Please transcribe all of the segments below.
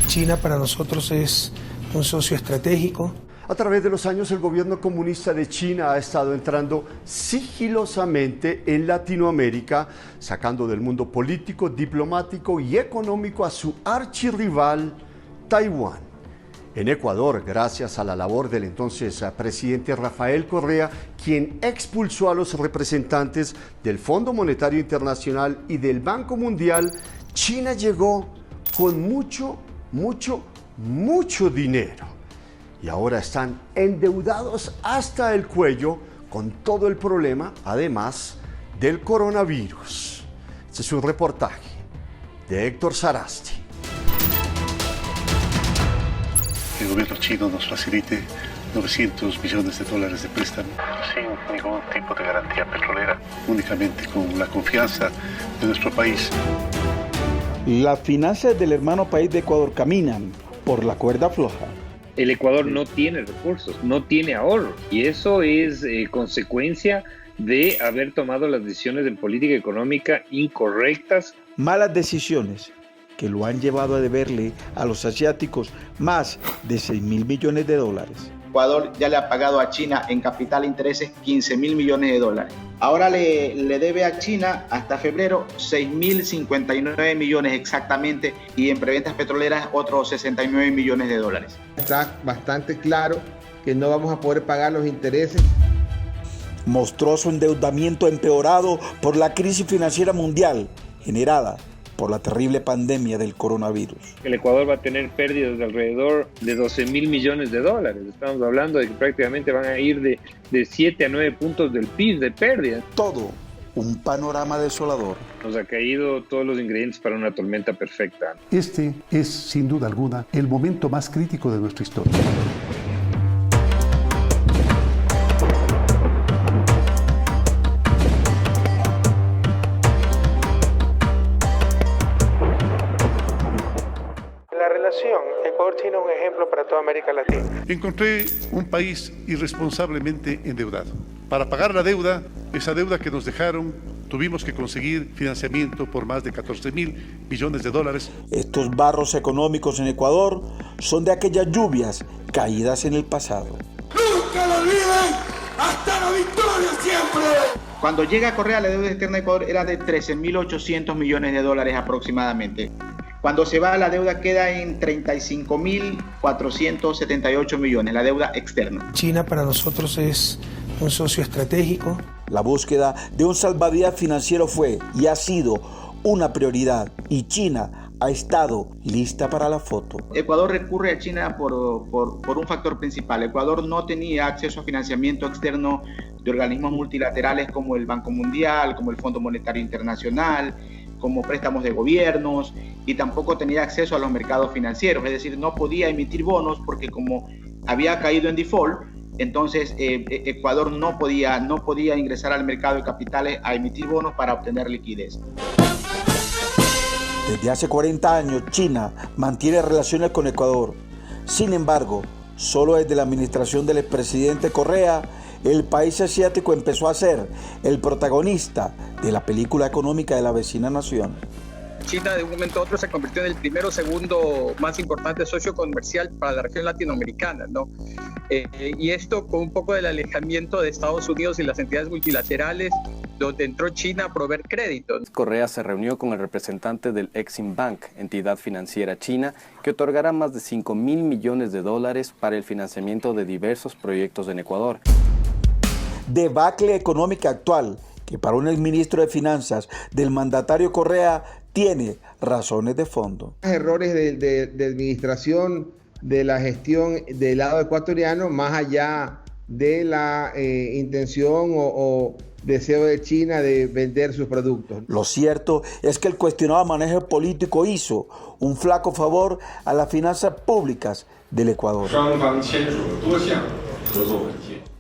China para nosotros es un socio estratégico. A través de los años, el gobierno comunista de China ha estado entrando sigilosamente en Latinoamérica, sacando del mundo político, diplomático y económico a su archirrival, Taiwán. En Ecuador, gracias a la labor del entonces presidente Rafael Correa, quien expulsó a los representantes del Fondo Monetario Internacional y del Banco Mundial, China llegó con mucho dinero. Y ahora están endeudados hasta el cuello con todo el problema, además del coronavirus. Este es un reportaje de Héctor Sarasti. El gobierno chino nos facilite $900 millones de préstamo sin ningún tipo de garantía petrolera, únicamente con la confianza de nuestro país. Las finanzas del hermano país de Ecuador caminan por la cuerda floja. El Ecuador no tiene recursos, no tiene ahorro, y eso es consecuencia de haber tomado las decisiones en política económica incorrectas. Malas decisiones que lo han llevado a deberle a los asiáticos más de $6.000 millones. Ecuador ya le ha pagado a China en capital e intereses $15.000 millones. Ahora le debe a China hasta febrero 6.059 millones exactamente, y en preventas petroleras otros $69 millones. Está bastante claro que no vamos a poder pagar los intereses. Mostró su endeudamiento empeorado por la crisis financiera mundial generada por la terrible pandemia del coronavirus. El Ecuador va a tener pérdidas de alrededor de $12.000 millones. Estamos hablando de que prácticamente van a ir de 7 a 9 puntos del PIB de pérdida. Todo un panorama desolador. Nos ha caído todos los ingredientes para una tormenta perfecta. Este es, sin duda alguna, el momento más crítico de nuestra historia. Ecuador-China es un ejemplo para toda América Latina. Encontré un país irresponsablemente endeudado. Para pagar la deuda, esa deuda que nos dejaron, tuvimos que conseguir financiamiento por más de $14.000 millones. Estos barros económicos en Ecuador son de aquellas lluvias caídas en el pasado. ¡Nunca lo olviden! ¡Hasta la victoria siempre! Cuando llega Correa, la deuda externa de Ecuador era de $13.800 millones aproximadamente. Cuando se va, la deuda queda en 35.478 millones, la deuda externa. China para nosotros es un socio estratégico. La búsqueda de un salvavidas financiero fue y ha sido una prioridad, y China ha estado lista para la foto. Ecuador recurre a China por un factor principal. Ecuador no tenía acceso a financiamiento externo de organismos multilaterales como el Banco Mundial, como el Fondo Monetario Internacional, como préstamos de gobiernos, y tampoco tenía acceso a los mercados financieros, es decir, no podía emitir bonos porque como había caído en default, entonces Ecuador no podía ingresar al mercado de capitales a emitir bonos para obtener liquidez. Desde hace 40 años, China mantiene relaciones con Ecuador. Sin embargo, solo desde la administración del expresidente Correa, el país asiático empezó a ser el protagonista de la película económica de la vecina nación. China de un momento a otro se convirtió en el primero o segundo más importante socio comercial para la región latinoamericana, ¿no? Y esto con un poco del alejamiento de Estados Unidos y las entidades multilaterales, donde entró China a proveer créditos. Correa se reunió con el representante del Exim Bank, entidad financiera china, que otorgará más de $5.000 millones para el financiamiento de diversos proyectos en Ecuador. Debacle económica actual que para un exministro de Finanzas del mandatario Correa tiene razones de fondo. Errores de administración de la gestión del lado ecuatoriano, más allá de la intención o deseo de China de vender sus productos. Lo cierto es que el cuestionado manejo político hizo un flaco favor a las finanzas públicas del Ecuador.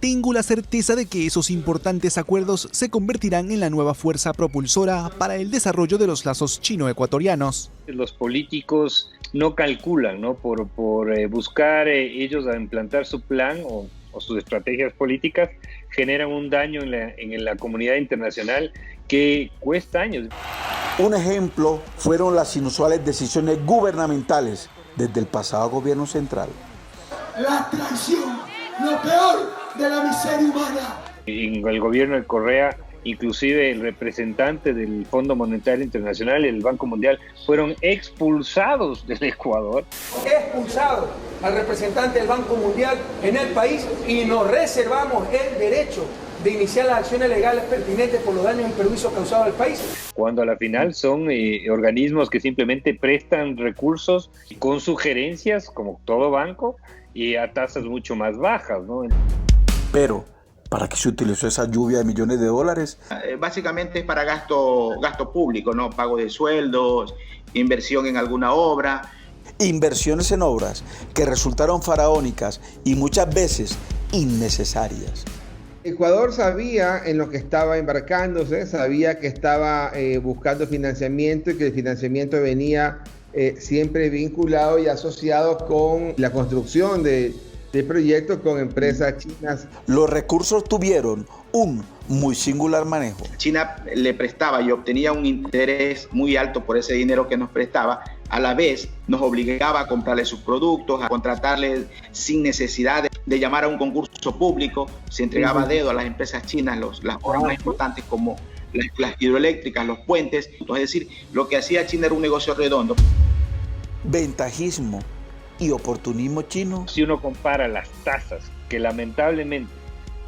Tengo la certeza de que esos importantes acuerdos se convertirán en la nueva fuerza propulsora para el desarrollo de los lazos chino-ecuatorianos. Los políticos no calculan, ¿no? Por buscar ellos a implantar su plan o sus estrategias políticas, generan un daño en la comunidad internacional que cuesta años. Un ejemplo fueron las inusuales decisiones gubernamentales desde el pasado gobierno central. La traición, lo peor de la miseria humana. En el gobierno de Correa, inclusive el representante del Fondo Monetario Internacional y el Banco Mundial fueron expulsados del Ecuador. Expulsado al representante del Banco Mundial en el país y nos reservamos el derecho de iniciar las acciones legales pertinentes por los daños y perjuicios causados al país. Cuando a la final son organismos que simplemente prestan recursos con sugerencias, como todo banco, y a tasas mucho más bajas, ¿no? Pero, ¿para qué se utilizó esa lluvia de millones de dólares? Básicamente es para gasto público, ¿no? Pago de sueldos, inversión en alguna obra. Inversiones en obras que resultaron faraónicas y muchas veces innecesarias. Ecuador sabía en lo que estaba embarcándose, sabía que estaba buscando financiamiento y que el financiamiento venía siempre vinculado y asociado con la construcción de proyectos con empresas chinas. Los recursos tuvieron un muy singular manejo. China le prestaba y obtenía un interés muy alto por ese dinero que nos prestaba. A la vez nos obligaba a comprarle sus productos, a contratarle sin necesidad de llamar a un concurso público. Se entregaba a dedo a las empresas chinas las obras más importantes como las hidroeléctricas, los puentes. Es decir, lo que hacía China era un negocio redondo. Ventajismo y oportunismo chino. Si uno compara las tasas, que lamentablemente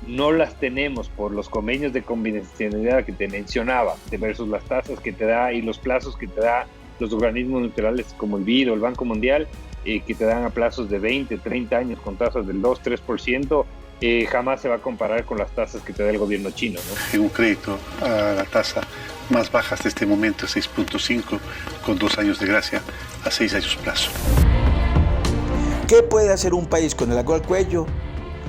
no las tenemos por los convenios de confidencialidad que te mencionaba, versus las tasas que te da y los plazos que te da los organismos multilaterales como el BID o el Banco Mundial, que te dan a plazos de 20, 30 años con tasas del 2-3%, jamás se va a comparar con las tasas que te da el gobierno chino, ¿no? Un crédito a la tasa más baja hasta este momento, 6.5, con 2 años de gracia a 6 años plazo. ¿Qué puede hacer un país con el agua al cuello?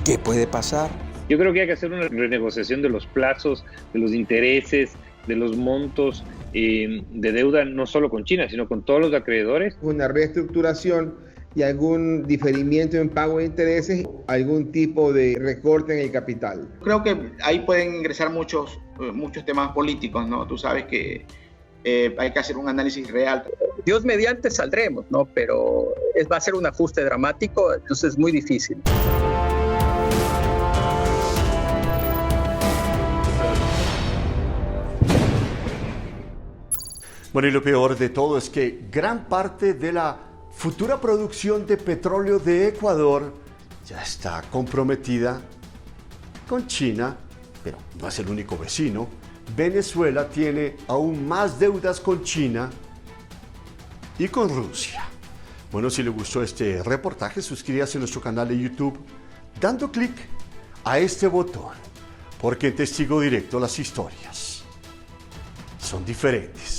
¿Qué puede pasar? Yo creo que hay que hacer una renegociación de los plazos, de los intereses, de los montos de deuda, no solo con China, sino con todos los acreedores. Una reestructuración y algún diferimiento en pago de intereses, algún tipo de recorte en el capital. Creo que ahí pueden ingresar muchos temas políticos, ¿no? Tú sabes que hay que hacer un análisis real. Dios mediante saldremos, ¿no? Pero va a ser un ajuste dramático, entonces es muy difícil. Bueno, y lo peor de todo es que gran parte de la futura producción de petróleo de Ecuador ya está comprometida con China, pero no es el único vecino. Venezuela tiene aún más deudas con China y con Rusia. Bueno, si le gustó este reportaje, suscríbase a nuestro canal de YouTube dando clic a este botón, porque en Testigo Directo las historias son diferentes.